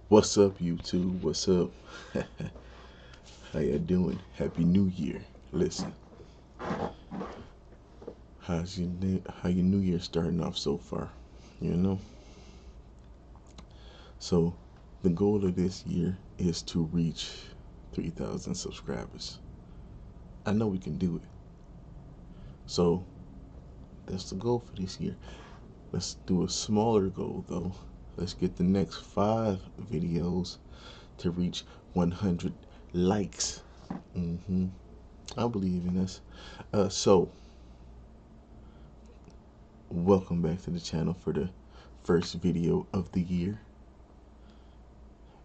What's up, YouTube? What's up? How you doing? Happy New Year. Listen, how your New Year starting off so far? You know. So, the goal of this year is to reach 3,000 subscribers. I know we can do it. So, that's the goal for this year. Let's do a smaller goal though. Let's get the next 5 videos to reach 100 likes. I believe in us. So, welcome back to the channel for the first video of the year.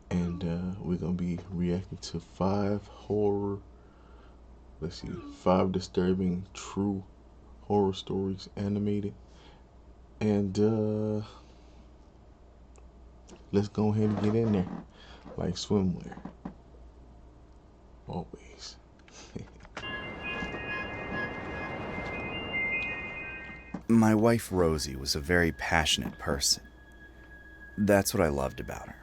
And we're going to be reacting to 5 5 disturbing true horror stories animated. And let's go ahead and get in there like swimwear. Always. My wife Rosie was a very passionate person. That's what I loved about her.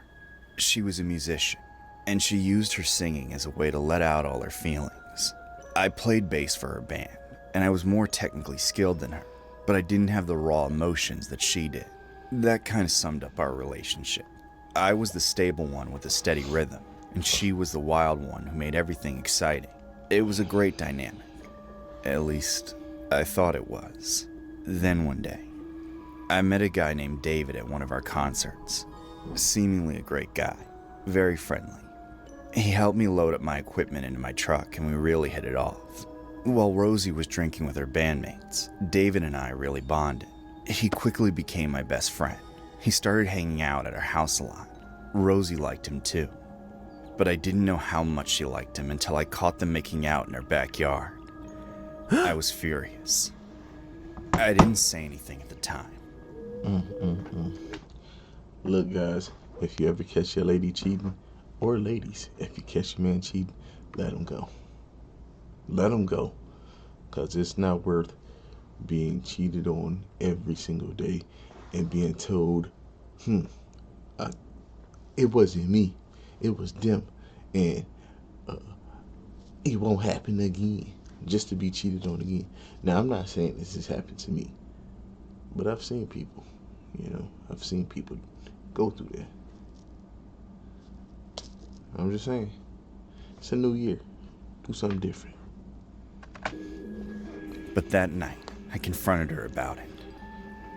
She was a musician, and she used her singing as a way to let out all her feelings. I played bass for her band, and I was more technically skilled than her, but I didn't have the raw emotions that she did. That kind of summed up our relationship. I was the stable one with a steady rhythm, and she was the wild one who made everything exciting. It was a great dynamic. At least, I thought it was. Then one day, I met a guy named David at one of our concerts. Seemingly a great guy, very friendly. He helped me load up my equipment into my truck, and we really hit it off. While Rosie was drinking with her bandmates, David and I really bonded. He quickly became my best friend. He started hanging out at our house a lot. Rosie liked him too, but I didn't know how much she liked him until I caught them making out in her backyard. I was furious. I didn't say anything at the time. Look, guys, if you ever catch your lady cheating, or ladies, if you catch your man cheating, let him go. Let him go, because it's not worth being cheated on every single day and being told, it wasn't me, it was them, and it won't happen again, just to be cheated on again. Now, I'm not saying this has happened to me, but I've seen people, I've seen people go through that. I'm just saying, it's a new year, do something different. But that night, I confronted her about it.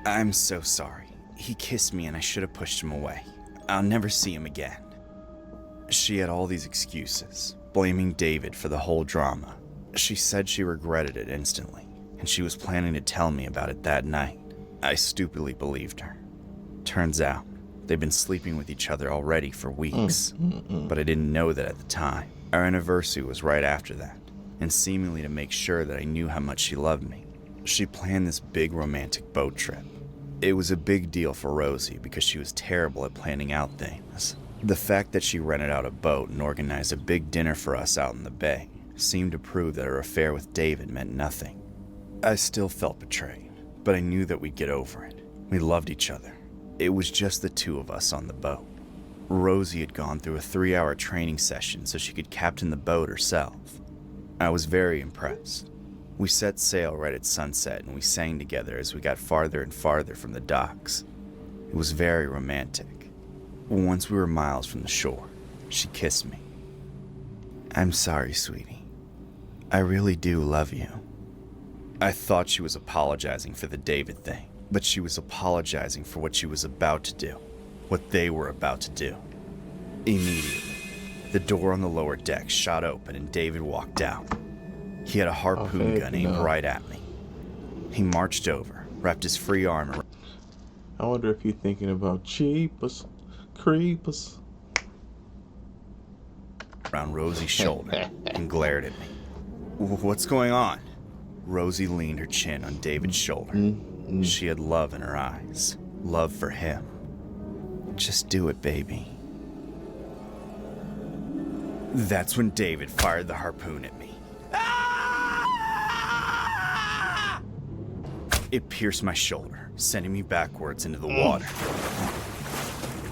I'm so sorry. He kissed me and I should have pushed him away. I'll never see him again. She had all these excuses, blaming David for the whole drama. She said she regretted it instantly, and she was planning to tell me about it that night. I stupidly believed her. Turns out, they'd been sleeping with each other already for weeks, but I didn't know that at the time. Our anniversary was right after that, and seemingly to make sure that I knew how much she loved me, she planned this big romantic boat trip. It was a big deal for Rosie because she was terrible at planning out things. The fact that she rented out a boat and organized a big dinner for us out in the bay seemed to prove that her affair with David meant nothing. I still felt betrayed, but I knew that we'd get over it. We loved each other. It was just the two of us on the boat. Rosie had gone through a 3-hour training session so she could captain the boat herself. I was very impressed. We set sail right at sunset and we sang together as we got farther and farther from the docks. It was very romantic. Once we were miles from the shore, she kissed me. I'm sorry, sweetie. I really do love you. I thought she was apologizing for the David thing, but she was apologizing for what she was about to do, what they were about to do. Immediately, the door on the lower deck shot open and David walked out. He had a harpoon gun aimed right at me. He marched over, wrapped his free arm around. I wonder if you're thinking about cheapers, creepers. Around Rosie's shoulder and glared at me. What's going on? Rosie leaned her chin on David's shoulder. She had love in her eyes. Love for him. Just do it, baby. That's when David fired the harpoon at me. It pierced my shoulder, sending me backwards into the water.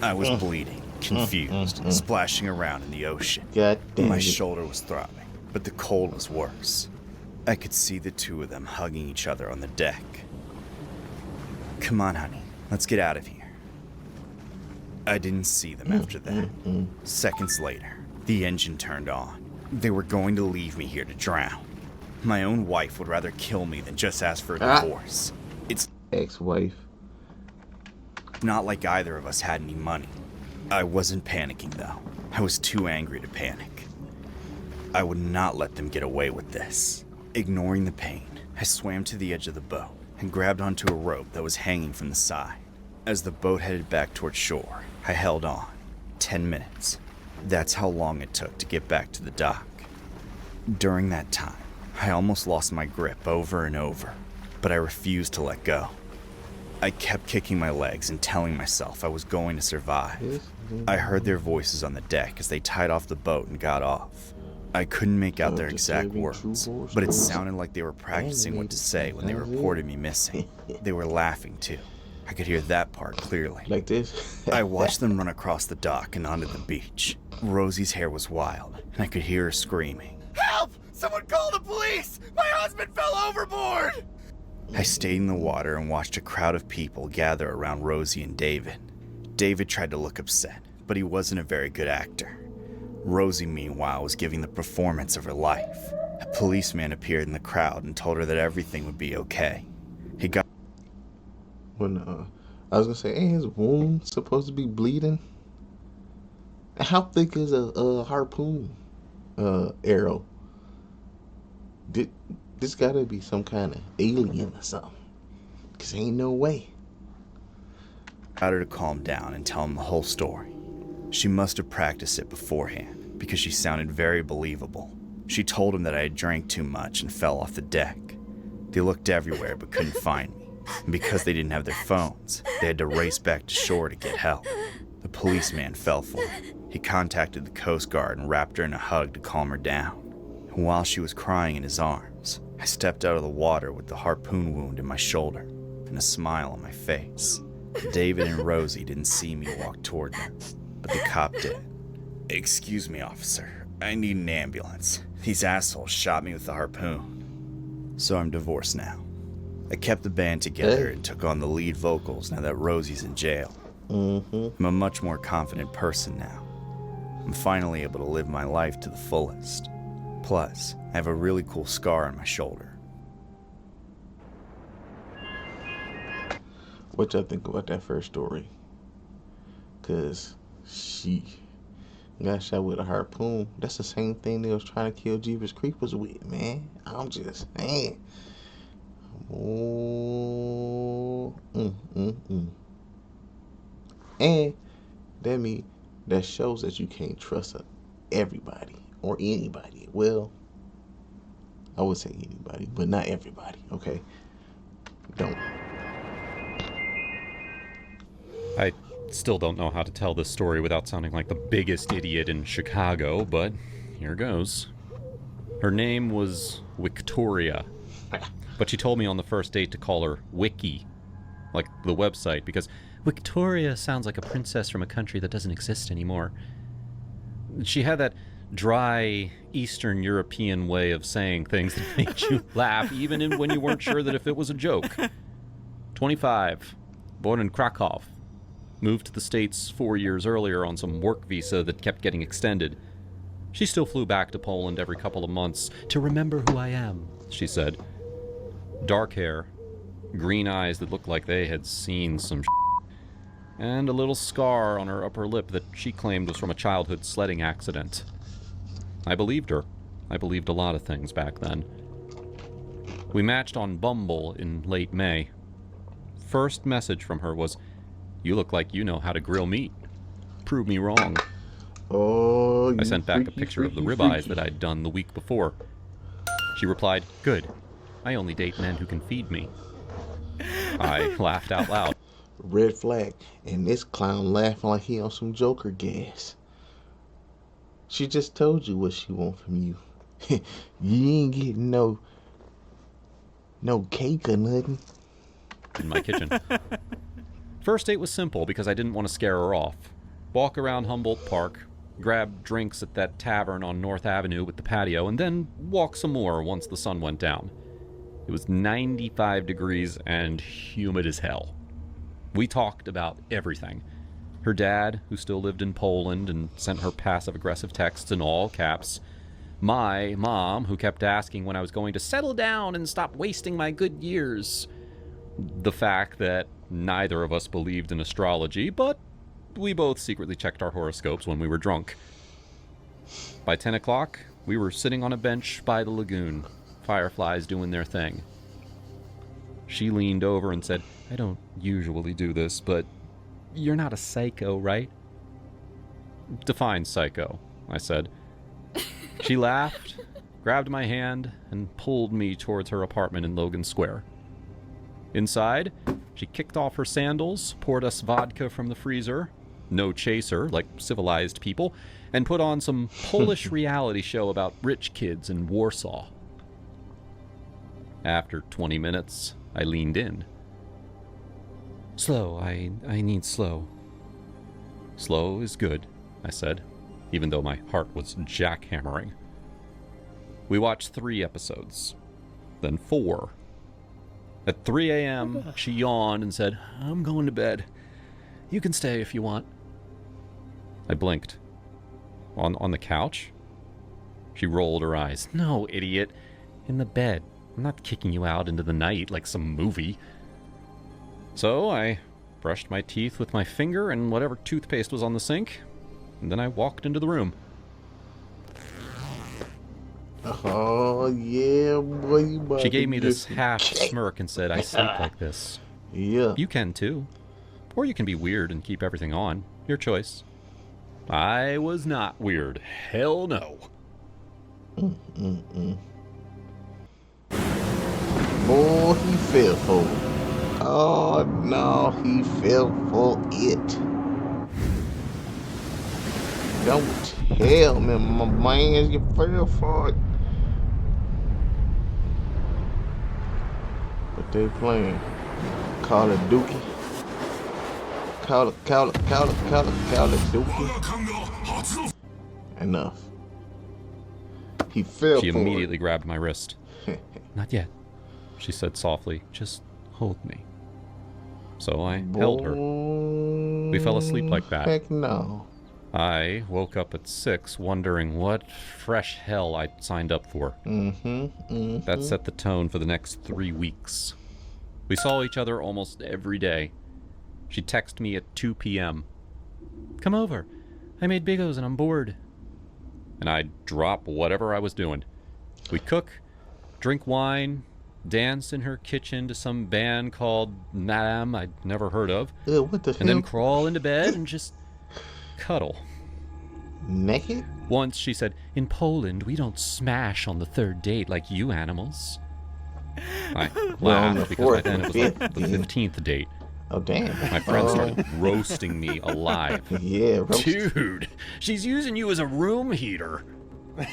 I was bleeding, confused, splashing around in the ocean. God damn My it. shoulder was throbbing, but the cold was worse. I could see the two of them hugging each other on the deck. Come on, honey, let's get out of here. I didn't see them after that. Seconds later, the engine turned on. They were going to leave me here to drown. My own wife would rather kill me than just ask for a divorce. It's Ex-wife. not like either of us had any money. I wasn't panicking, though. I was too angry to panic. I would not let them get away with this. Ignoring the pain, I swam to the edge of the boat and grabbed onto a rope that was hanging from the side. As the boat headed back toward shore, I held on. 10 minutes. That's how long it took to get back to the dock. During that time, I almost lost my grip over and over, but I refused to let go. I kept kicking my legs and telling myself I was going to survive. I heard their voices on the deck as they tied off the boat and got off. I couldn't make out their exact words, but it sounded like they were practicing what to say when they reported me missing. They were laughing too. I could hear that part clearly. Like this? I watched them run across the dock and onto the beach. Rosie's hair was wild, and I could hear her screaming. Help! Someone call the police! My husband fell overboard! I stayed in the water and watched a crowd of people gather around Rosie and David. David tried to look upset, but he wasn't a very good actor. Rosie, meanwhile, was giving the performance of her life. A policeman appeared in the crowd and told her that everything would be okay. He got When I was gonna say, ain't his wound supposed to be bleeding? How thick is a harpoon arrow? This gotta be some kind of alien or something. 'Cause ain't no way. her to calm down and tell him the whole story. She must have practiced it beforehand because she sounded very believable. She told him that I had drank too much and fell off the deck. They looked everywhere but couldn't find me. And because they didn't have their phones, they had to race back to shore to get help. The policeman fell for it. He contacted the Coast Guard and wrapped her in a hug to calm her down. And while she was crying in his arms, I stepped out of the water with the harpoon wound in my shoulder and a smile on my face. David and Rosie didn't see me walk toward them, but the cop did. Excuse me, officer. I need an ambulance. These assholes shot me with the harpoon. So I'm divorced now. I kept the band together and took on the lead vocals now that Rosie's in jail. I'm a much more confident person now. I'm finally able to live my life to the fullest. Plus, I have a really cool scar on my shoulder. What y'all think about that first story? 'Cause she got shot with a harpoon. That's the same thing they was trying to kill Jeepers Creepers with, man. I'm just saying. Oh, And that shows that you can't trust everybody or anybody. Well, I would say anybody, but not everybody, okay? Don't. I still don't know how to tell this story without sounding like the biggest idiot in Chicago, but here goes. Her name was Victoria, but she told me on the first date to call her Wiki, like the website, because Victoria sounds like a princess from a country that doesn't exist anymore. She had that dry Eastern European way of saying things that made you laugh, even when you weren't sure that if it was a joke. 25, born in Krakow. Moved to the States 4 years earlier on some work visa that kept getting extended. She still flew back to Poland every couple of months to remember who I am, she said. Dark hair, green eyes that looked like they had seen some and a little scar on her upper lip that she claimed was from a childhood sledding accident. I believed her. I believed a lot of things back then. We matched on Bumble in late May. First message from her was, "You look like you know how to grill meat. Prove me wrong." Oh, I sent back a picture of the ribeyes that I'd done the week before. She replied, "Good. I only date men who can feed me." I laughed out loud. Red flag. And this clown laughing like he on some Joker gas. She just told you what she want from you. You ain't getting no cake or nothing. In my kitchen. First date was simple because I didn't want to scare her off. walk around Humboldt Park, grab drinks at that tavern on North Avenue with the patio, and then walk some more once the sun went down. It was 95 degrees and humid as hell. We talked about everything. Her dad, who still lived in Poland and sent her passive-aggressive texts in all caps. My mom, who kept asking when I was going to settle down and stop wasting my good years. The fact that neither of us believed in astrology, but we both secretly checked our horoscopes when we were drunk. By 10 o'clock, we were sitting on a bench by the lagoon, fireflies doing their thing. She leaned over and said, "I don't usually do this, but you're not a psycho, right?" "Define psycho," I said. She laughed, grabbed my hand, and pulled me towards her apartment in Logan Square. Inside, she kicked off her sandals, poured us vodka from the freezer, no chaser, like civilized people, and put on some Polish reality show about rich kids in Warsaw. After 20 minutes, I leaned in. "Slow, I need slow." "Slow is good," I said, even though my heart was jackhammering. We watched 3 episodes, then 4. At 3 a.m., she yawned and said, "I'm going to bed. You can stay if you want." I blinked. On the couch? She rolled her eyes. "No, idiot. In the bed. I'm not kicking you out into the night like some movie." So I brushed my teeth with my finger and whatever toothpaste was on the sink, and then I walked into the room. Oh, yeah, boy, you about She to gave me get this some half check. smirk and said, "I sleep like this. Yeah. You can too. Or you can be weird and keep everything on. Your choice." I was not weird. Hell no. Boy, he fell for it. Oh, no, he fell for it. Don't tell me, my man, you fell for it. What they playing? Call of Duty. Call of Duty. Enough. He fell She for immediately it. grabbed my wrist. "Not yet," she said softly. "Just hold me." So I held her. We fell asleep like that. Heck no. I woke up at 6 wondering what fresh hell I'd signed up for. That set the tone for the next 3 weeks. We saw each other almost every day. She'd text me at 2 p.m. "Come over. I made Bigos and I'm bored." And I'd drop whatever I was doing. We'd cook, drink wine, dance in her kitchen to some band called Madame I'd never heard of, What the and then hell? crawl into bed and just cuddle. Naked? Once she said, "In Poland, we don't smash on the 3rd date like you animals." I Well, on the laughed because by 4th then and it was like 5th, the yeah. 15th date. Oh, damn. My friends started roasting me alive. Yeah, roast. "Dude, she's using you as a room heater,"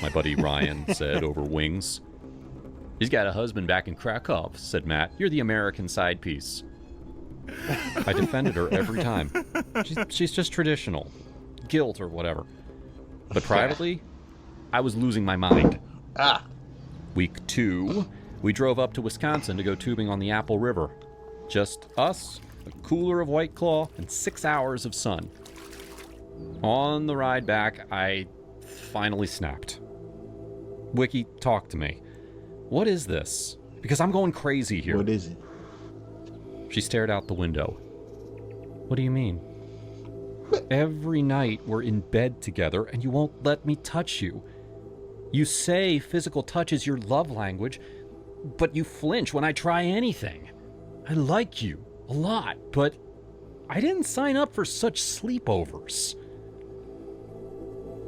my buddy Ryan said over wings. "She's got a husband back in Krakow," said Matt. "You're the American side piece." I defended her every time. She's just traditional. Guilt or whatever. But privately, I was losing my mind. Week 2, we drove up to Wisconsin to go tubing on the Apple River. Just us, a cooler of White Claw, and 6 hours of sun. On the ride back, I finally snapped. "Wiki, talk to me. What is this? Because I'm going crazy here." What is it? She stared out the window. "What do you mean?" "Every night we're in bed together and you won't let me touch you. You say physical touch is your love language, but you flinch when I try anything. I like you a lot, but I didn't sign up for such sleepovers."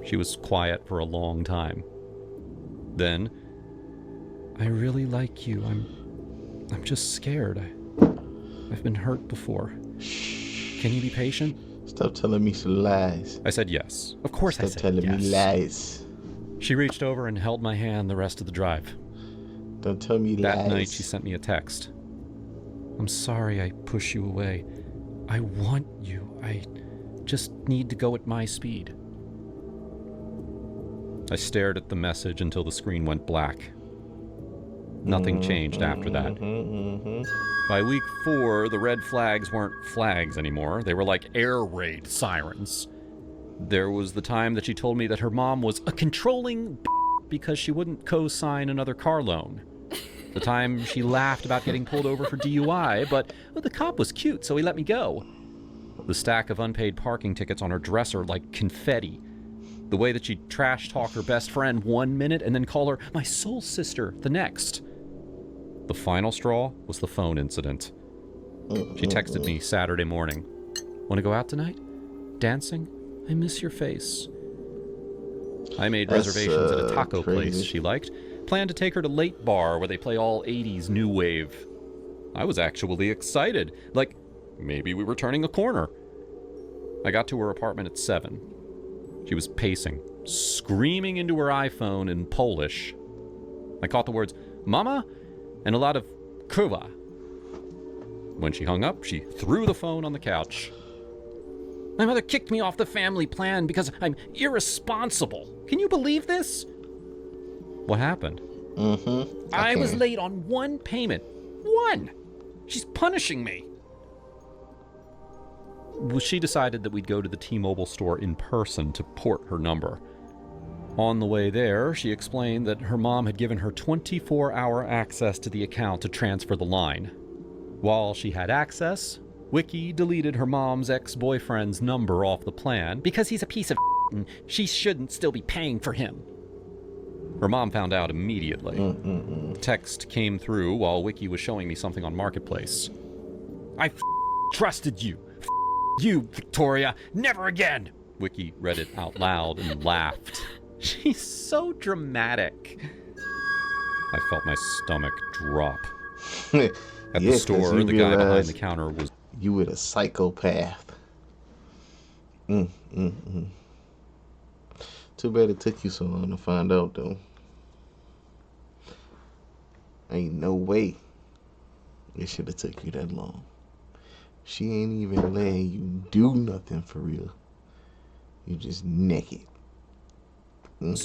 She was quiet for a long time. Then, "I really like you. I'm just scared. I've been hurt before. Can you be patient?" Stop telling me some lies. I said yes. Of course I Stop said telling yes. me lies. She reached over and held my hand the rest of the drive. Don't tell me lies. That night she sent me a text. "I'm sorry I push you away. I want you. I just need to go at my speed. I stared at the message until the screen went black. Nothing changed after that. By week 4, the red flags weren't flags anymore. They were like air raid sirens. There was the time that she told me that her mom was a controlling because she wouldn't co-sign another car loan. The time she laughed about getting pulled over for DUI, but the cop was cute, so he let me go. The stack of unpaid parking tickets on her dresser like confetti. The way that she'd trash talk her best friend 1 minute and then call her my soul sister the next. The final straw was the phone incident. She texted me Saturday morning. Want to go out tonight? Dancing? I miss your face. I made reservations at a taco place she liked. Planned to take her to Late Bar where they play all 80s new wave. I was actually excited. Like, maybe we were turning a corner. I got to her apartment at 7. She was pacing, screaming into her iPhone in Polish. I caught the words, Mama, and a lot of kurwa. When she hung up, she threw the phone on the couch. My mother kicked me off the family plan because I'm irresponsible. Can you believe this? What happened? I was late on 1 payment. 1! She's punishing me. Well, she decided that we'd go to the T-Mobile store in person to port her number. On the way there, she explained that her mom had given her 24-hour access to the account to transfer the line. While she had access, Wiki deleted her mom's ex-boyfriend's number off the plan because he's a piece of and she shouldn't still be paying for him. Her mom found out immediately. Text came through while Wiki was showing me something on Marketplace. I trusted you. You, Victoria. Never again. Wiki read it out loud and laughed. She's so dramatic. I felt my stomach drop. At the store, the guy behind the counter was... You were a psychopath. Too bad it took you so long to find out, though. Ain't no way it should have took you that long. She ain't even letting you do nothing for real. You just naked.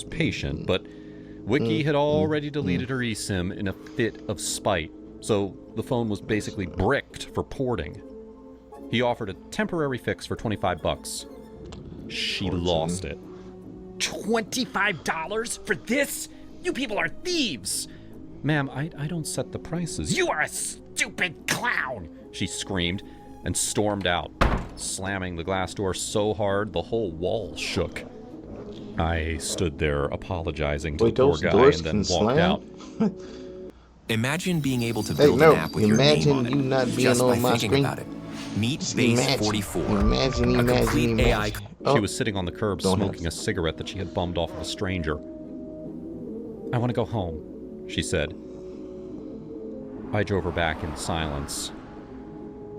Patient, but Wiki had already deleted her eSIM in a fit of spite, so the phone was basically bricked for porting. He offered a temporary fix for $25. She lost it. $25 for this? You people are thieves! Ma'am, I don't set the prices. You are a stupid clown! She screamed and stormed out, slamming the glass door so hard the whole wall shook. I stood there apologizing to the poor guy and then walked out. Imagine being able to build an app with your name on it, you not being just on by my thinking screen. about it. Meet Base 44, Imagine. a complete AI... She was sitting on the curb smoking a cigarette that she had bummed off of a stranger. I want to go home, she said. I drove her back in silence.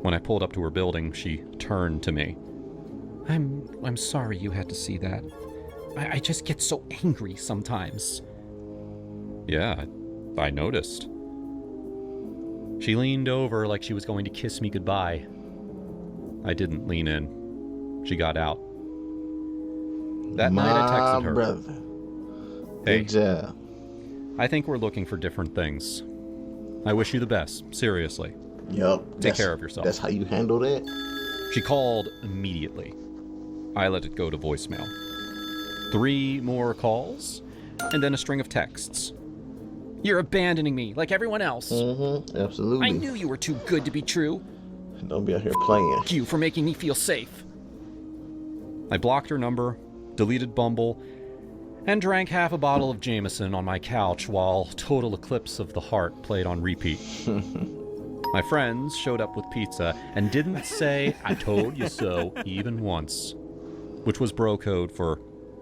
When I pulled up to her building, she turned to me. I'm sorry you had to see that. I just get so angry sometimes. Yeah, I noticed. She leaned over like she was going to kiss me goodbye. I didn't lean in. She got out. That night I texted her. Brother. Hey, Good job. I think we're looking for different things. I wish you the best, seriously. Yup. Take care of yourself. That's how you handle that? She called immediately. I let it go to voicemail. 3 more calls, and then a string of texts. You're abandoning me, like everyone else. Absolutely. I knew you were too good to be true. Don't be out here playing. Thank you for making me feel safe. I blocked her number, deleted Bumble, and drank half a bottle of Jameson on my couch while Total Eclipse of the Heart played on repeat. My friends showed up with pizza and didn't say, I told you so, even once. Which was bro code for,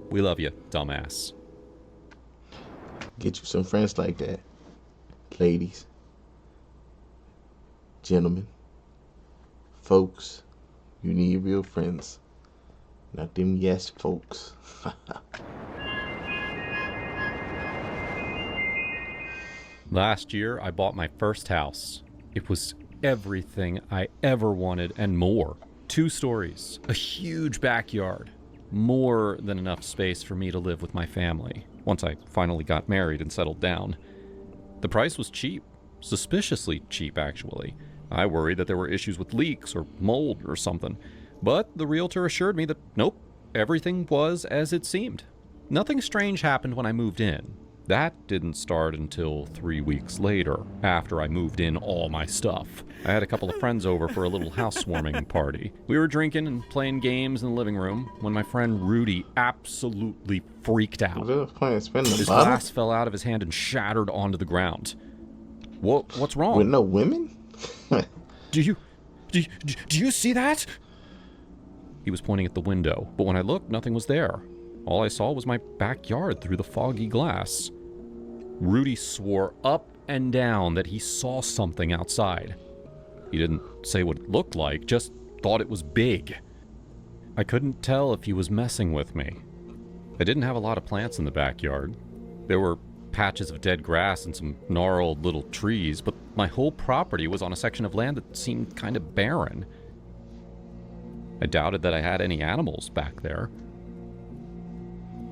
we love you, dumbass. Get you some friends like that. Ladies. Gentlemen. Folks. You need real friends. Not them yes folks. Last year, I bought my first house. It was everything I ever wanted and more. 2 stories, a huge backyard, more than enough space for me to live with my family once I finally got married and settled down. The price was cheap, suspiciously cheap actually. I worried that there were issues with leaks or mold or something, but the realtor assured me that nope, everything was as it seemed. Nothing strange happened when I moved in. That didn't start until 3 weeks later, after I moved in all my stuff. I had a couple of friends over for a little housewarming party. We were drinking and playing games in the living room when my friend Rudy absolutely freaked out. His glass fell out of his hand and shattered onto the ground. What's wrong? With no women? Do you see that? He was pointing at the window, but when I looked, nothing was there. All I saw was my backyard through the foggy glass. Rudy swore up and down that he saw something outside. He didn't say what it looked like, just thought it was big. I couldn't tell if he was messing with me. I didn't have a lot of plants in the backyard. There were patches of dead grass and some gnarled little trees, but my whole property was on a section of land that seemed kind of barren. I doubted that I had any animals back there.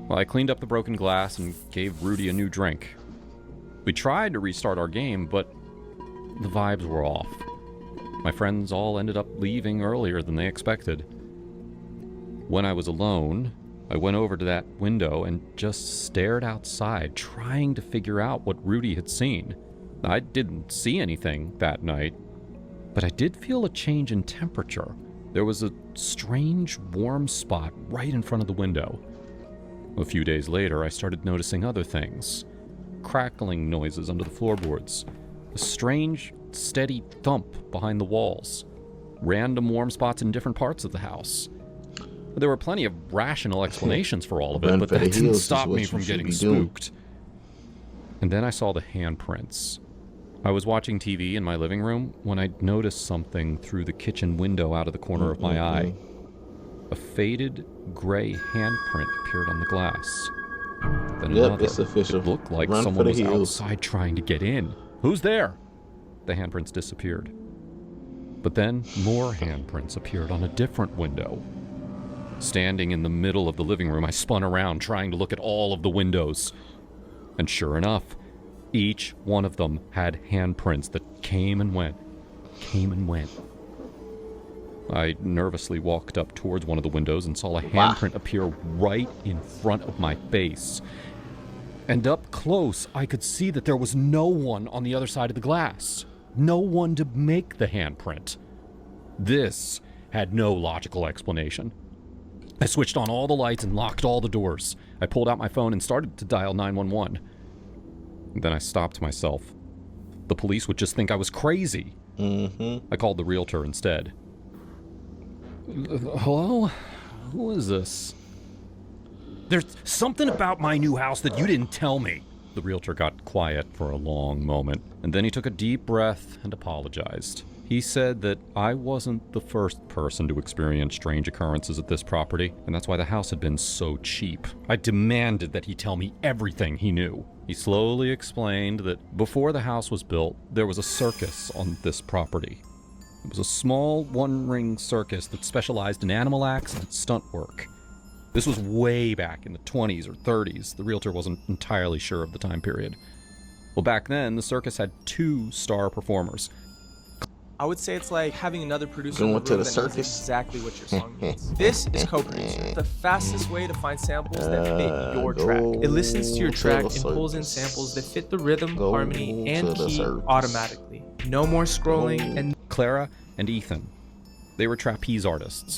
Well, I cleaned up the broken glass and gave Rudy a new drink. We tried to restart our game, but the vibes were off. My friends all ended up leaving earlier than they expected. When I was alone, I went over to that window and just stared outside, trying to figure out what Rudy had seen. I didn't see anything that night, but I did feel a change in temperature. There was a strange warm spot right in front of the window. A few days later, I started noticing other things. Crackling noises under the floorboards. A strange, steady thump behind the walls. Random warm spots in different parts of the house. There were plenty of rational explanations for all of it, but that didn't stop me from getting spooked. And then I saw the handprints. I was watching TV in my living room when I noticed something through the kitchen window out of the corner of my eye. A faded gray handprint appeared on the glass. Then another. It's official. It looked like someone was outside trying to get in. Who's there? The handprints disappeared. But then more handprints appeared on a different window. Standing in the middle of the living room, I spun around trying to look at all of the windows. And sure enough, each one of them had handprints that came and went. I nervously walked up towards one of the windows and saw a handprint appear right in front of my face. And up close, I could see that there was no one on the other side of the glass. No one to make the handprint. This had no logical explanation. I switched on all the lights and locked all the doors. I pulled out my phone and started to dial 911. Then I stopped myself. The police would just think I was crazy. I called the realtor instead. Hello? Who is this? There's something about my new house that you didn't tell me. The realtor got quiet for a long moment, and then he took a deep breath and apologized. He said that I wasn't the first person to experience strange occurrences at this property, and that's why the house had been so cheap. I demanded that he tell me everything he knew. He slowly explained that before the house was built, there was a circus on this property. It was a small one-ring circus that specialized in animal acts and stunt work. This was way back in the 20s or 30s. The realtor wasn't entirely sure of the time period. Well, back then, the circus had 2 star performers. I would say it's like having another producer in the room that knows exactly what your song means. This is Co-Producer, the fastest way to find samples that fit your track. It listens to your track and pulls in samples that fit the rhythm, harmony, and key automatically. No more scrolling. And Clara and Ethan, they were trapeze artists.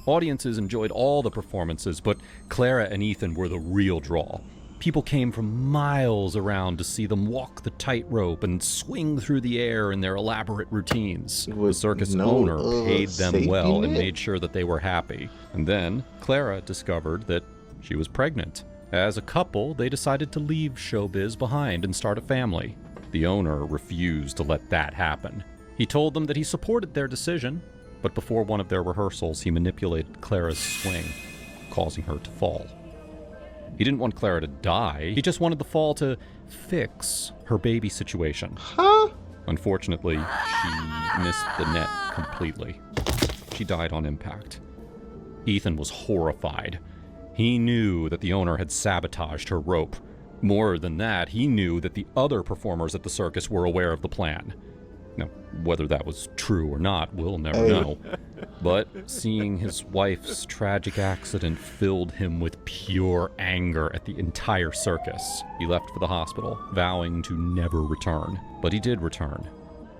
Audiences enjoyed all the performances, but Clara and Ethan were the real draw. People came from miles around to see them walk the tightrope and swing through the air in their elaborate routines. The circus owner paid them well and made sure that they were happy. And then Clara discovered that she was pregnant. As a couple, they decided to leave showbiz behind and start a family. The owner refused to let that happen. He told them that he supported their decision, but before one of their rehearsals, he manipulated Clara's swing, causing her to fall. He didn't want Clara to die, he just wanted the fall to fix her baby situation. Unfortunately, she missed the net completely. she died on impact. Ethan was horrified. He knew that the owner had sabotaged her rope. More than that, he knew that the other performers at the circus were aware of the plan. Now, whether that was true or not, we'll never know. But seeing his wife's tragic accident filled him with pure anger at the entire circus. He left for the hospital, vowing to never return. But he did return.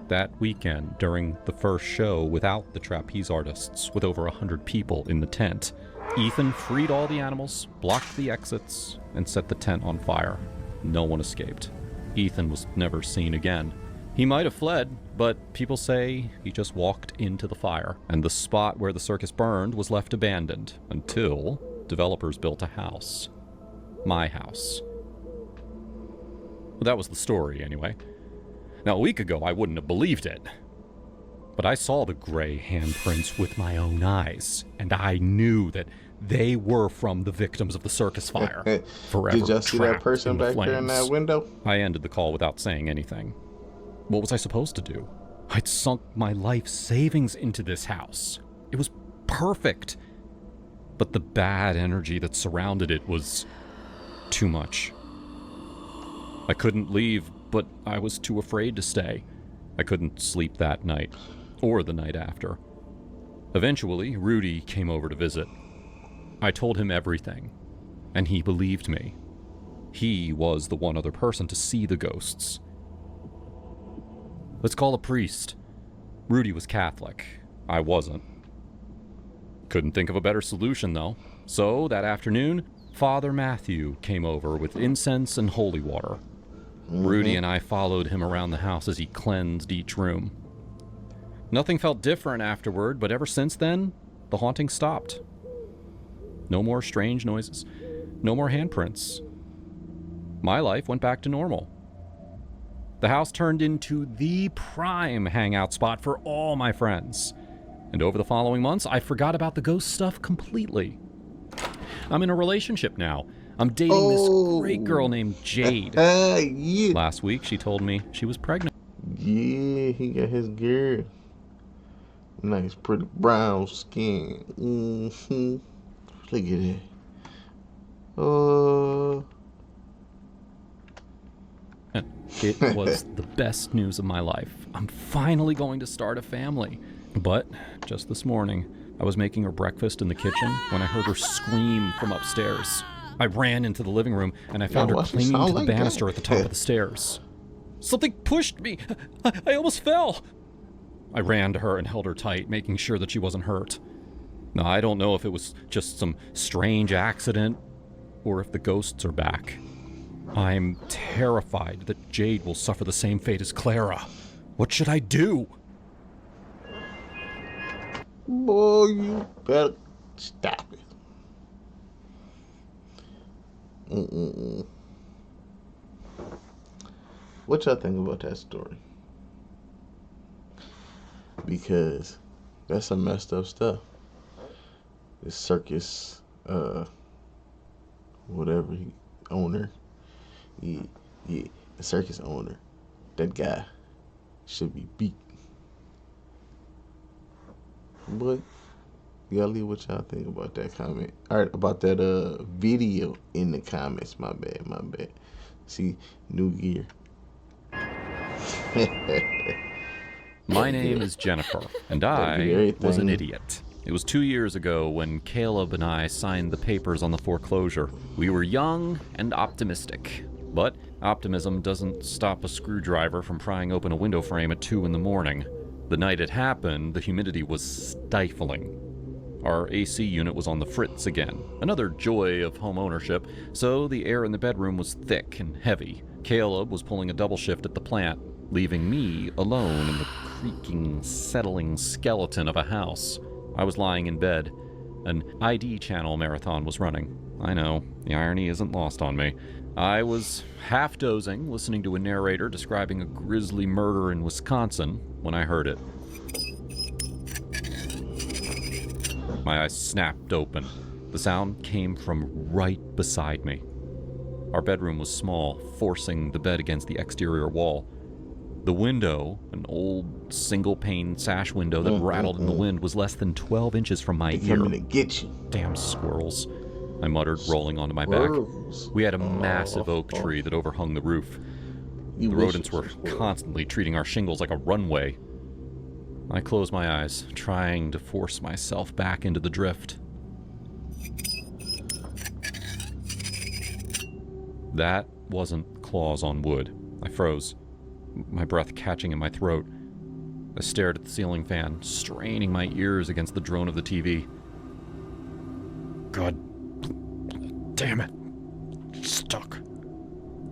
That weekend, during the first show without the trapeze artists, with over 100 people in the tent, Ethan freed all the animals, blocked the exits, and set the tent on fire. No one escaped. Ethan was never seen again. He might have fled, but people say he just walked into the fire, and the spot where the circus burned was left abandoned until developers built a house. My house. Well, that was the story, anyway. Now, a week ago, I wouldn't have believed it. But I saw the gray handprints with my own eyes, and I knew that they were from the victims of the circus fire. Forever Did y'all see that person back there in that window? I ended the call without saying anything. What was I supposed to do? I'd sunk my life savings into this house. It was perfect. But the bad energy that surrounded it was too much. I couldn't leave, but I was too afraid to stay. I couldn't sleep that night, or the night after. Eventually, Rudy came over to visit. I told him everything, and he believed me. He was the one other person to see the ghosts. Let's call a priest. Rudy was Catholic. I wasn't. Couldn't think of a better solution, though. So, that afternoon, Father Matthew came over with incense and holy water. Rudy and I followed him around the house as he cleansed each room. Nothing felt different afterward, but ever since then, the haunting stopped. No more strange noises. No more handprints. My life went back to normal. The house turned into the prime hangout spot for all my friends. And over the following months, I forgot about the ghost stuff completely. I'm in a relationship now. I'm dating this great girl named Jade. Yeah. Last week, she told me she was pregnant. Yeah, he got his girl. Nice, pretty brown skin. Look at that. It was the best news of my life. I'm finally going to start a family. But just this morning, I was making her breakfast in the kitchen when I heard her scream from upstairs. I ran into the living room and I found her clinging to the banister at the top of the stairs. Something pushed me. I almost fell. I ran to her and held her tight, making sure that she wasn't hurt. Now, I don't know if it was just some strange accident or if the ghosts are back. I'm terrified that Jade will suffer the same fate as Clara. What should I do? Boy, you better stop it. What y'all think about that story? Because that's some messed up stuff. This circus, whatever owner, yeah, the circus owner, that guy should be beat. But y'all leave what y'all think about that comment. Alright, about that video in the comments. My bad. See, new gear. My name is Jennifer, and I was an idiot. It was 2 years ago when Caleb and I signed the papers on the foreclosure. We were young and optimistic. But optimism doesn't stop a screwdriver from prying open a window frame at 2 in the morning. The night it happened, the humidity was stifling. Our AC unit was on the fritz again, another joy of home ownership, so the air in the bedroom was thick and heavy. Caleb was pulling a double shift at the plant, leaving me alone in the creaking, settling skeleton of a house. I was lying in bed. An ID channel marathon was running. I know, the irony isn't lost on me. I was half dozing, listening to a narrator describing a grisly murder in Wisconsin, when I heard it. My eyes snapped open. The sound came from right beside me. Our bedroom was small, forcing the bed against the exterior wall. The window, an old single-pane sash window that rattled in the wind, was less than 12 inches from my ear. Coming to get you. Damn squirrels, I muttered, rolling onto my back. We had a massive oak tree that overhung the roof. The rodents were constantly treating our shingles like a runway. I closed my eyes, trying to force myself back into the drift. That wasn't claws on wood. I froze, my breath catching in my throat. I stared at the ceiling fan, straining my ears against the drone of the TV. God damn it. Stuck.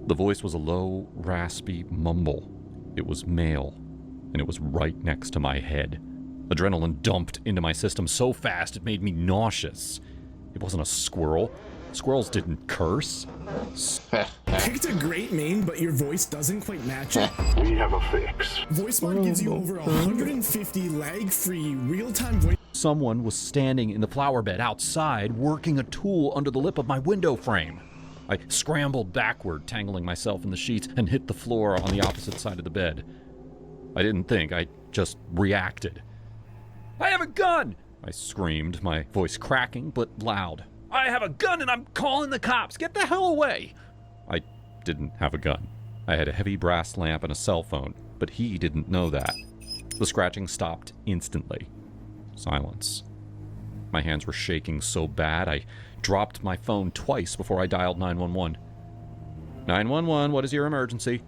The voice was a low, raspy mumble. It was male, and it was right next to my head. Adrenaline dumped into my system so fast it made me nauseous. It wasn't a squirrel. Squirrels didn't curse. Picked a great mane, but your voice doesn't quite match it. We have a fix. VoiceMod gives you over 150 lag-free, real-time voice. Someone was standing in the flower bed outside, working a tool under the lip of my window frame. I scrambled backward, tangling myself in the sheets, and hit the floor on the opposite side of the bed. I didn't think, I just reacted. "I have a gun!" I screamed, my voice cracking but loud. "I have a gun and I'm calling the cops! Get the hell away!" I didn't have a gun. I had a heavy brass lamp and a cell phone, but he didn't know that. The scratching stopped instantly. Silence. My hands were shaking so bad I dropped my phone twice before I dialed 911. 911, what is your emergency?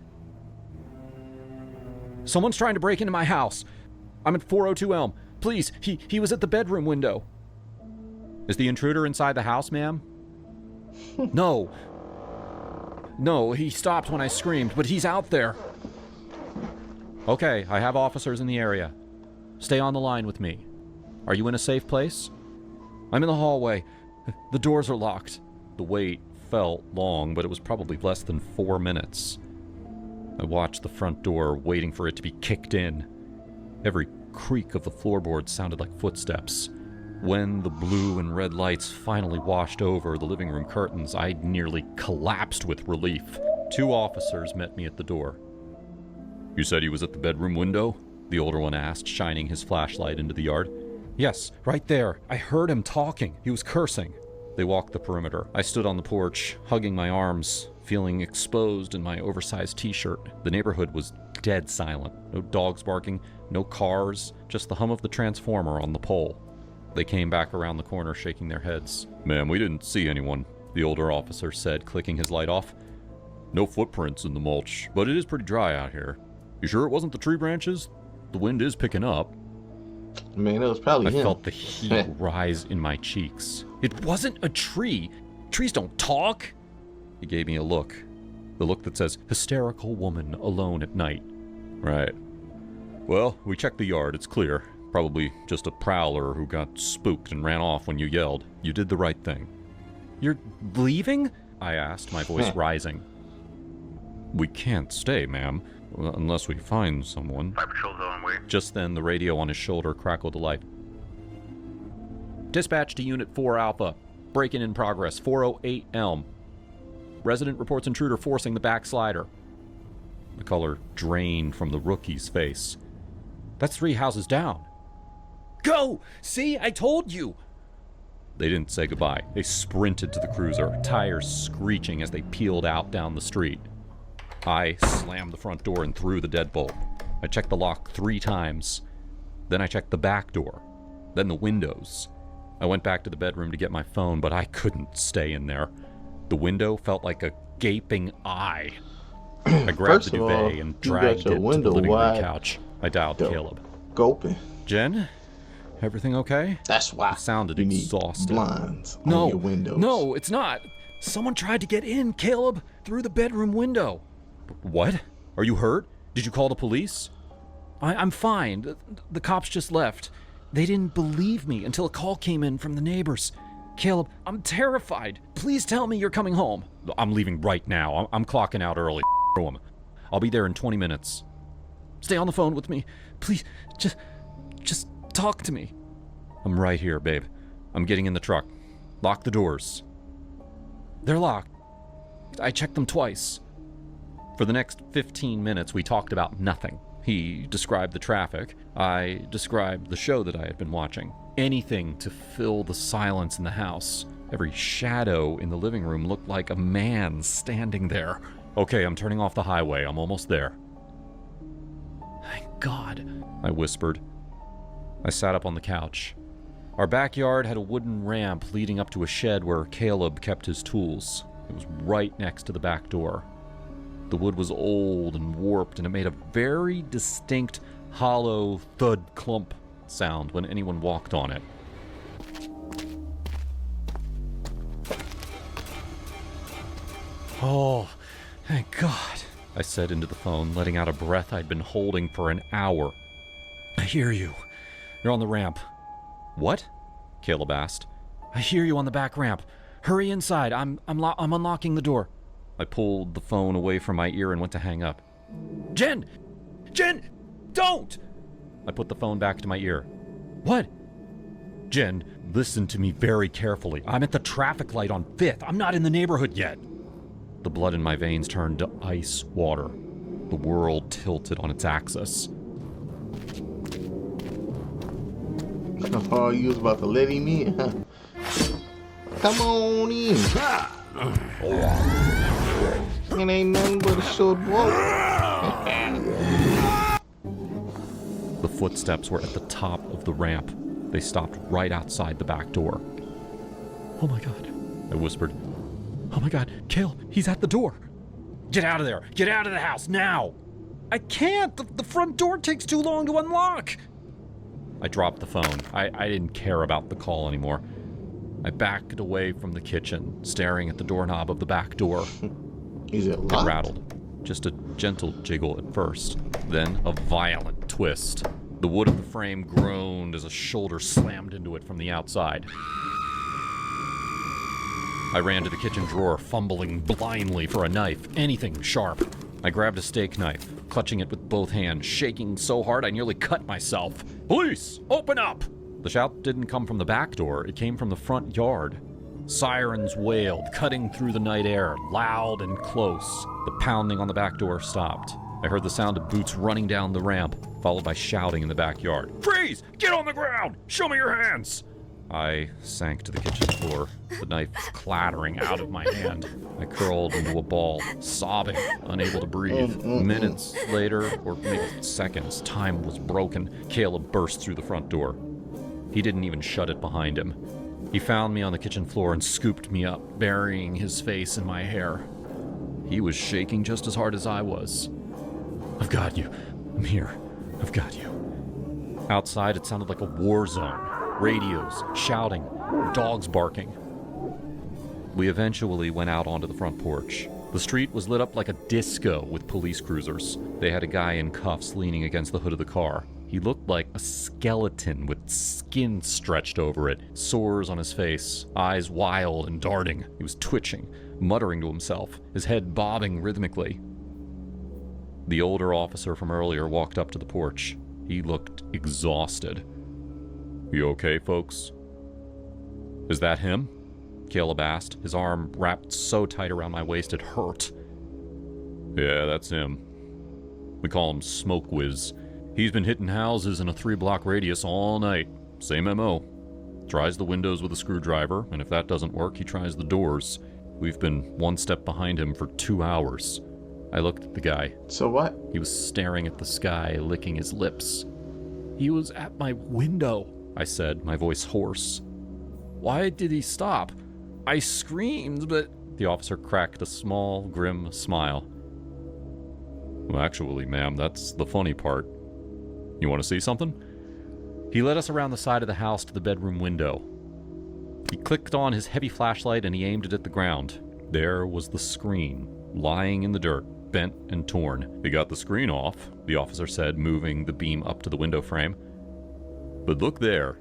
"Someone's trying to break into my house. I'm at 402 Elm. Please, he was at the bedroom window." "Is the intruder inside the house, ma'am?" No, he stopped when I screamed, but he's out there." "Okay, I have officers in the area. Stay on the line with me. Are you in a safe place?" "I'm in the hallway. The doors are locked." The wait felt long, but it was probably less than 4 minutes. I watched the front door, waiting for it to be kicked in. Every creak of the floorboard sounded like footsteps. When the blue and red lights finally washed over the living room curtains, I nearly collapsed with relief. 2 officers met me at the door. "You said he was at the bedroom window?" the older one asked, shining his flashlight into the yard. "Yes, right there. I heard him talking. He was cursing." They walked the perimeter. I stood on the porch, hugging my arms, feeling exposed in my oversized t-shirt. The neighborhood was dead silent. No dogs barking, no cars, just the hum of the transformer on the pole. They came back around the corner, shaking their heads. "Ma'am, we didn't see anyone," the older officer said, clicking his light off. "No footprints in the mulch, but it is pretty dry out here. You sure it wasn't the tree branches? The wind is picking up." Man, it was probably him. I felt the heat rise in my cheeks. "It wasn't a tree. Trees don't talk." He gave me a look. The look that says, "Hysterical woman alone at night." "Right. Well, we checked the yard. It's clear. Probably just a prowler who got spooked and ran off when you yelled. You did the right thing." "You're leaving?" I asked, my voice rising. "We can't stay, ma'am, unless we find someone." Fire patrol's on way. Just then, the radio on his shoulder crackled a light. "Dispatch to Unit 4 Alpha. Break-in in progress. 408 Elm. Resident reports intruder forcing the back slider." The color drained from the rookie's face. "That's 3 houses down." "Go! See, I told you!" They didn't say goodbye. They sprinted to the cruiser, tires screeching as they peeled out down the street. I slammed the front door and threw the deadbolt. I checked the lock 3 times. Then I checked the back door. Then the windows. I went back to the bedroom to get my phone, but I couldn't stay in there. The window felt like a gaping eye. I grabbed the duvet and dragged it to the living room couch. I dialed Caleb. Gulping. "Jen? Everything okay?" That's why It sounded you need exhausted. blinds on your windows. No, it's not. Someone tried to get in, Caleb, through the bedroom window. "What? Are you hurt? Did you call the police?" I'm fine. The cops just left. They didn't believe me until a call came in from the neighbors. Caleb, I'm terrified. Please tell me you're coming home." "I'm leaving right now. I'm clocking out early. I'll be there in 20 minutes. Stay on the phone with me. Please, just talk to me." "I'm right here, babe. I'm getting in the truck. Lock the doors." "They're locked. I checked them twice." For the next 15 minutes, we talked about nothing. He described the traffic. I described the show that I had been watching. Anything to fill the silence in the house. Every shadow in the living room looked like a man standing there. Okay, I'm turning off the highway. I'm almost there. Thank God, I whispered. I sat up on the couch. Our backyard had a wooden ramp leading up to a shed where Caleb kept his tools. It was right next to the back door. The wood was old and warped, and it made a very distinct, hollow thud clump sound when anyone walked on it. Oh, thank God, I said into the phone, letting out a breath I'd been holding for an hour. I hear you. You're on the ramp. What? Caleb asked. I hear you on the back ramp. Hurry inside. I'm unlocking the door. I pulled the phone away from my ear and went to hang up. Jen! Jen! Don't! I put the phone back to my ear. What? Jen, listen to me very carefully. I'm at the traffic light on 5th. I'm not in the neighborhood yet. The blood in my veins turned to ice water. The world tilted on its axis. Oh, you was about to let him in, huh? Come on in. It ain't nothing but a short walk. The footsteps were at the top of the ramp. They stopped right outside the back door. Oh my God, I whispered. Oh my God, Caleb, he's at the door. Get out of there. Get out of the house now. I can't. The front door takes too long to unlock. I dropped the phone. I didn't care about the call anymore. I backed away from the kitchen, staring at the doorknob of the back door. Is it locked? It rattled. Just a gentle jiggle at first, then a violent twist. The wood of the frame groaned as a shoulder slammed into it from the outside. I ran to the kitchen drawer, fumbling blindly for a knife, anything sharp. I grabbed a steak knife, clutching it with both hands, shaking so hard I nearly cut myself. Police, open up! The shout didn't come from the back door, it came from the front yard. Sirens wailed, cutting through the night air, loud and close. The pounding on the back door stopped. I heard the sound of boots running down the ramp, followed by shouting in the backyard. Freeze! Get on the ground! Show me your hands! I sank to the kitchen floor, the knife clattering out of my hand. I curled into a ball, sobbing, unable to breathe. Minutes later, or maybe seconds, time was broken. Caleb burst through the front door. He didn't even shut it behind him. He found me on the kitchen floor and scooped me up, burying his face in my hair. He was shaking just as hard as I was. I've got you. I'm here. I've got you. Outside, it sounded like a war zone. Radios, shouting, dogs barking. We eventually went out onto the front porch. The street was lit up like a disco with police cruisers. They had a guy in cuffs leaning against the hood of the car. He looked like a skeleton with skin stretched over it, sores on his face, eyes wild and darting. He was twitching, muttering to himself, his head bobbing rhythmically. The older officer from earlier walked up to the porch. He looked exhausted. You okay, folks? Is that him? Caleb asked, his arm wrapped so tight around my waist it hurt. Yeah, that's him. We call him Smoke Whiz. He's been hitting houses in a 3-block radius all night. Same MO. Tries the windows with a screwdriver, and if that doesn't work, he tries the doors. We've been one step behind him for 2 hours. I looked at the guy. So what? He was staring at the sky, licking his lips. He was at my window, I said, my voice hoarse. Why did he stop? I screamed, but... The officer cracked a small, grim smile. Well, actually, ma'am, that's the funny part. You want to see something? He led us around the side of the house to the bedroom window. He clicked on his heavy flashlight and he aimed it at the ground. There was the screen, lying in the dirt, bent and torn. We got the screen off, the officer said, moving the beam up to the window frame. But look there.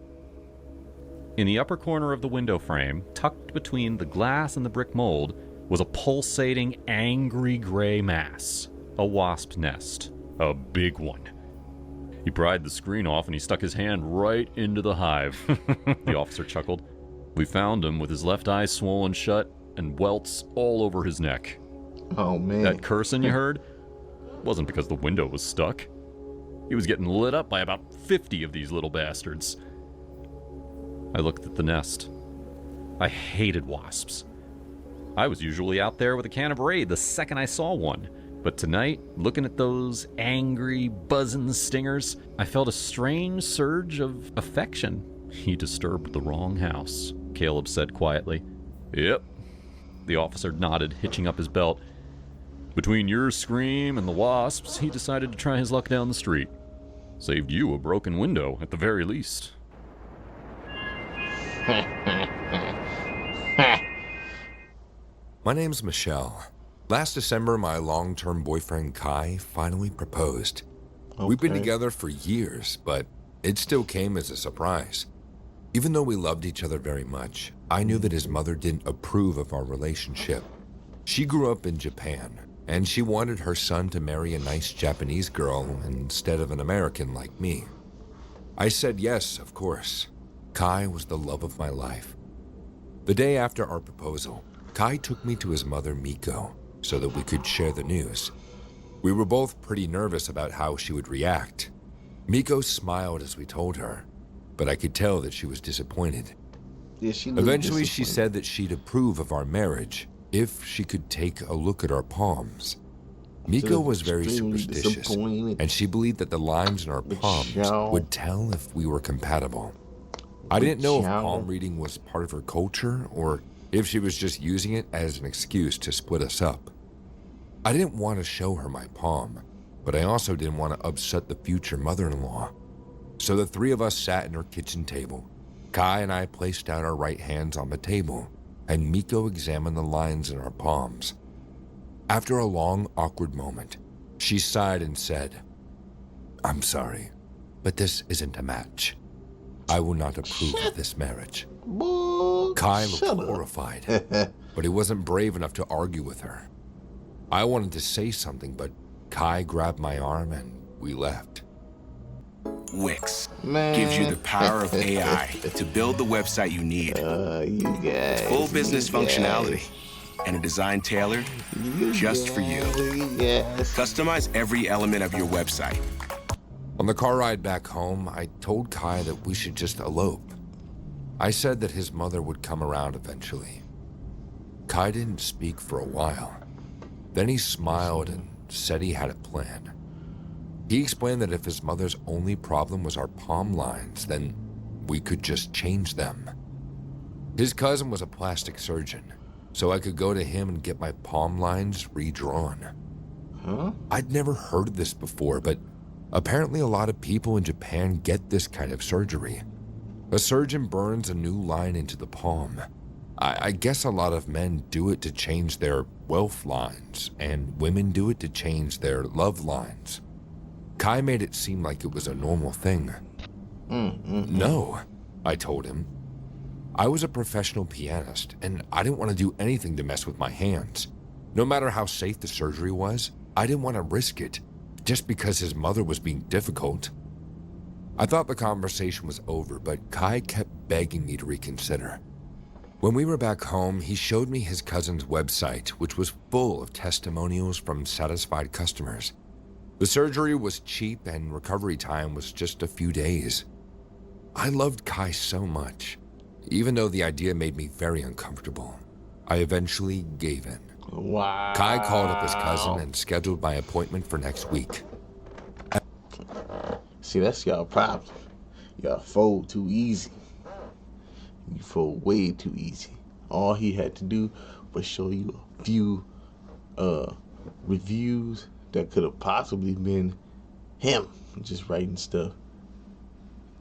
In the upper corner of the window frame, tucked between the glass and the brick mold, was a pulsating, angry gray mass. A wasp nest. A big one. He pried the screen off and he stuck his hand right into the hive. The officer chuckled. We found him with his left eye swollen shut and welts all over his neck. Oh, man. That cursing you heard wasn't because the window was stuck. He was getting lit up by about 50 of these little bastards. I looked at the nest. I hated wasps. I was usually out there with a can of Raid the second I saw one. But tonight, looking at those angry, buzzing stingers, I felt a strange surge of affection. He disturbed the wrong house, Caleb said quietly. Yep. The officer nodded, hitching up his belt. Between your scream and the wasps, he decided to try his luck down the street. Saved you a broken window, at the very least. My name's Michelle. Last December, my long-term boyfriend Kai finally proposed. Okay. We've been together for years, but it still came as a surprise. Even though we loved each other very much, I knew that his mother didn't approve of our relationship. She grew up in Japan, and she wanted her son to marry a nice Japanese girl instead of an American like me. I said yes, of course. Kai was the love of my life. The day after our proposal, Kai took me to his mother, Miko, so that we could share the news. We were both pretty nervous about how she would react. Miko smiled as we told her, but I could tell that she was disappointed. Yeah, Eventually, she said that she'd approve of our marriage if she could take a look at our palms. Miko was very superstitious, and she believed that the lines in our palms would tell if we were compatible. I didn't know if palm reading was part of her culture or if she was just using it as an excuse to split us up. I didn't want to show her my palm, but I also didn't want to upset the future mother-in-law. So the three of us sat at our kitchen table. Kai and I placed out our right hands on the table, and Miko examined the lines in our palms. After a long, awkward moment, she sighed and said, "I'm sorry, but this isn't a match. I will not approve of this marriage." Kai looked horrified, but he wasn't brave enough to argue with her. I wanted to say something, but Kai grabbed my arm and we left. Wix gives you the power of AI to build the website you need. It's full business functionality and a design tailored just for you. Customize every element of your website. On the car ride back home, I told Kai that we should just elope. I said that his mother would come around eventually. Kai didn't speak for a while. Then he smiled and said he had a plan. He explained that if his mother's only problem was our palm lines, then we could just change them. His cousin was a plastic surgeon, so I could go to him and get my palm lines redrawn. I'd never heard of this before, but apparently a lot of people in Japan get this kind of surgery. A surgeon burns a new line into the palm. I guess a lot of men do it to change their wealth lines, and women do it to change their love lines. Kai made it seem like it was a normal thing. No, I told him. I was a professional pianist, and I didn't want to do anything to mess with my hands. No matter how safe the surgery was, I didn't want to risk it, just because his mother was being difficult. I thought the conversation was over, but Kai kept begging me to reconsider. When we were back home, he showed me his cousin's website, which was full of testimonials from satisfied customers. The surgery was cheap and recovery time was just a few days. I loved Kai so much. Even though the idea made me very uncomfortable, I eventually gave in. Wow. Kai called up his cousin and scheduled my appointment for next week. See, that's y'all problem. Y'all fold too easy. You fold way too easy. All he had to do was show you a few reviews that could have possibly been him just writing stuff.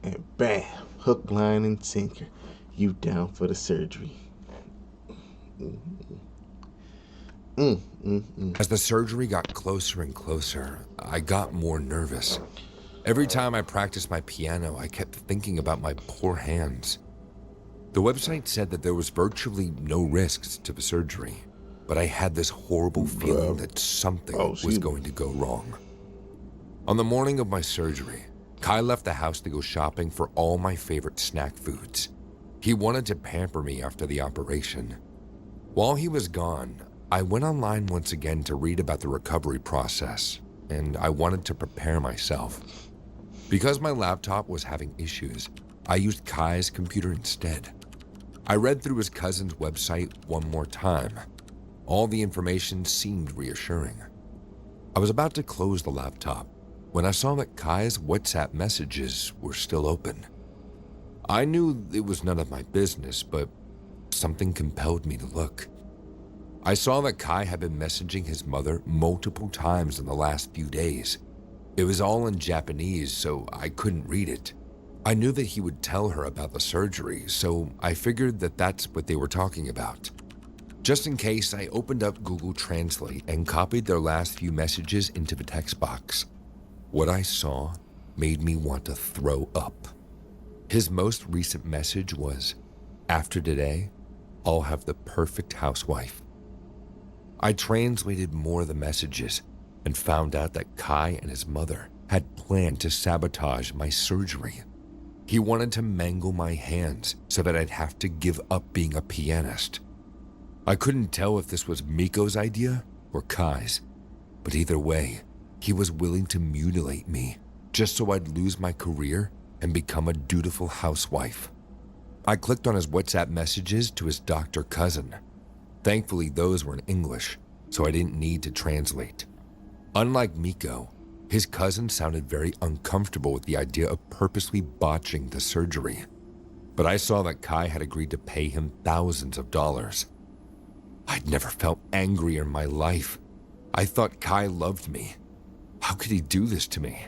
And bam, hook, line, and sinker. You down for the surgery. As the surgery got closer and closer, I got more nervous. Every time I practiced my piano, I kept thinking about my poor hands. The website said that there was virtually no risks to the surgery, but I had this horrible feeling that something was going to go wrong. On the morning of my surgery, Kai left the house to go shopping for all my favorite snack foods. He wanted to pamper me after the operation. While he was gone, I went online once again to read about the recovery process, and I wanted to prepare myself. Because my laptop was having issues, I used Kai's computer instead. I read through his cousin's website one more time. All the information seemed reassuring. I was about to close the laptop when I saw that Kai's WhatsApp messages were still open. I knew it was none of my business, but something compelled me to look. I saw that Kai had been messaging his mother multiple times in the last few days. It was all in Japanese, so I couldn't read it. I knew that he would tell her about the surgery, so I figured that that's what they were talking about. Just in case, I opened up Google Translate and copied their last few messages into the text box. What I saw made me want to throw up. His most recent message was, "After today, I'll have the perfect housewife." I translated more of the messages and found out that Kai and his mother had planned to sabotage my surgery. He wanted to mangle my hands so that I'd have to give up being a pianist. I couldn't tell if this was Miko's idea or Kai's, but either way, he was willing to mutilate me just so I'd lose my career and become a dutiful housewife. I clicked on his WhatsApp messages to his doctor cousin. Thankfully, those were in English, so I didn't need to translate. Unlike Miko, his cousin sounded very uncomfortable with the idea of purposely botching the surgery. But I saw that Kai had agreed to pay him thousands of dollars. I'd never felt angrier in my life. I thought Kai loved me. How could he do this to me?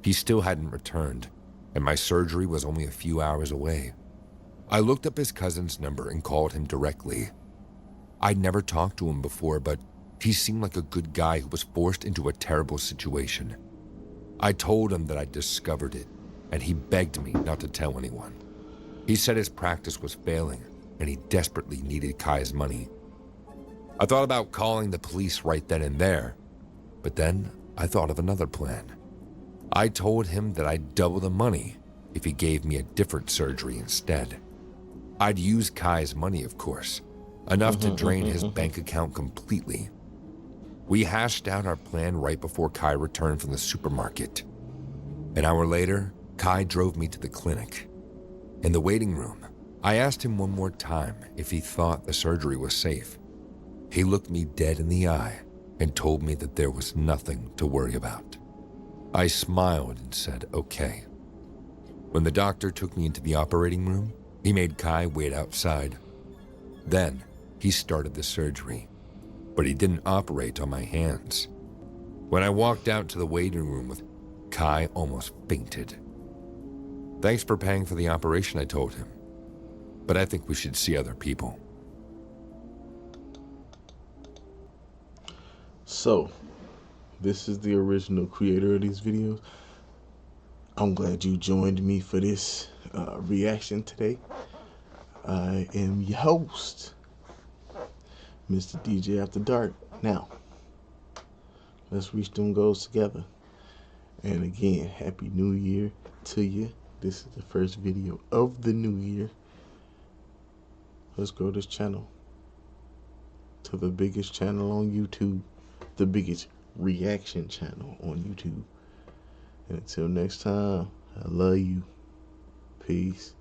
He still hadn't returned, and my surgery was only a few hours away. I looked up his cousin's number and called him directly. I'd never talked to him before, but he seemed like a good guy who was forced into a terrible situation. I told him that I'd discovered it, and he begged me not to tell anyone. He said his practice was failing, and he desperately needed Kai's money. I thought about calling the police right then and there, but then I thought of another plan. I told him that I'd double the money if he gave me a different surgery instead. I'd use Kai's money, of course, enough to drain his bank account completely. We hashed out our plan right before Kai returned from the supermarket. An hour later, Kai drove me to the clinic. In the waiting room, I asked him one more time if he thought the surgery was safe. He looked me dead in the eye and told me that there was nothing to worry about. I smiled and said, okay. When the doctor took me into the operating room, he made Kai wait outside. Then, he started the surgery, but he didn't operate on my hands. When I walked out to the waiting room with Kai, almost fainted. Thanks for paying for the operation, I told him, but I think we should see other people. So, this is the original creator of these videos. I'm glad you joined me for this reaction today. I am your host, Mr. DJ After Dark. Now, let's reach them goals together. And again, Happy New Year to you. This is the first video of the new year. Let's grow this channel to the biggest channel on YouTube, the biggest reaction channel on YouTube. And until next time, I love you. Peace.